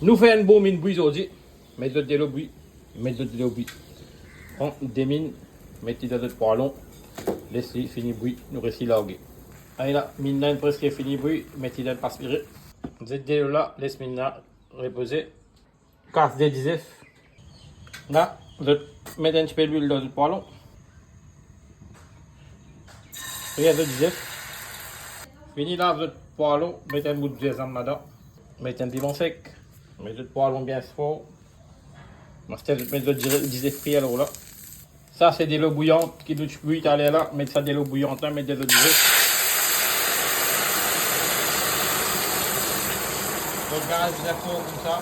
Nous faisons un bon mine bouille aujourd'hui. Mettez de l'eau bouille. Mettez de l'eau bouille. Prends des mines. Mettez dans notre poêlon. Laissez finir bouille. Nous restons là. Allez là, mine là presque fini bouille. Mettez dans le aspirer. Vous êtes là. Laissez mine là reposer. Casse des 10 œufs. Là, vous mettez un petit peu d'huile dans le poêlon. Regardez le 10 œufs. Fini là, votre poêlon. Mettez un bout de sésame là-dedans. Mettez un piment sec. Mettez le poêlon bien fort. Mettez le 10 œufs frit alors là. Ça, c'est de l'eau bouillante qui doit bouillir. Allez là, mettez ça de l'eau bouillante là, mettez de l'eau 10 œufs. Donc, gaz bien fort comme ça.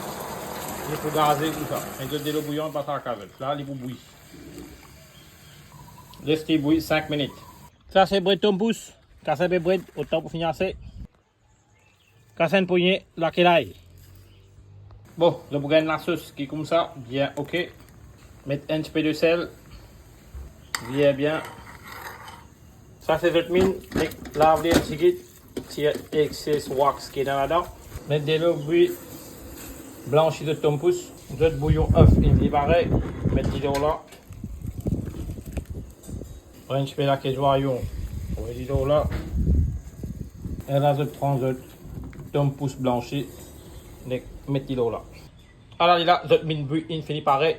Il faut gazer tout ça. Mettez de l'eau bouillante pas à la caverne. Là, il faut bouillir. Laissez bouillir 5 minutes. Ça, c'est bread tom pouce. Cassez le bread, autant pour finir assez. Cassez une poignée, la kélaï. Bon, je vous gagne la sauce qui est comme ça, bien ok. Mettez un petit peu de sel. Bien. Ça, c'est votre mine. Lavez un petit guide. Si excès wax qui est dans là-dedans. Mettez de l'eau bouillie. Blanchi de tom pouce. Votre bouillon œuf, il est pareil. Mettez de l'eau là. Prenez un petit peu la quai joyau. Mettez de l'eau là. Et là, je prends votre tom pouce blanchi. Mettez l'eau là. Alors là, votre mine bouille, il finit pareil.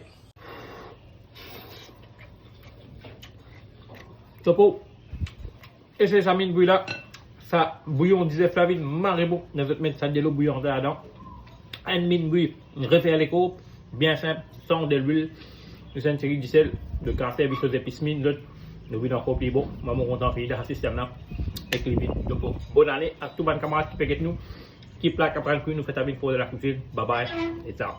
Topo. Et c'est ça mine bouille là. Ça bouillon disait Flavine Maribou. Nous allons mettre ça de l'eau bouillante là-dedans. Une mine bouille, refaire les coupes. Bien simple, sans de l'huile. Nous avons une série de sel, de café avec les épices mine. Nous voulons encore plus beau. Maman content de faire ce système là. Avec les mines. Donc bonne année à tous les camarades qui peuvent nous. Qui plaque après le coup, nous fait avec pour de la cuisine. Bye bye et ciao.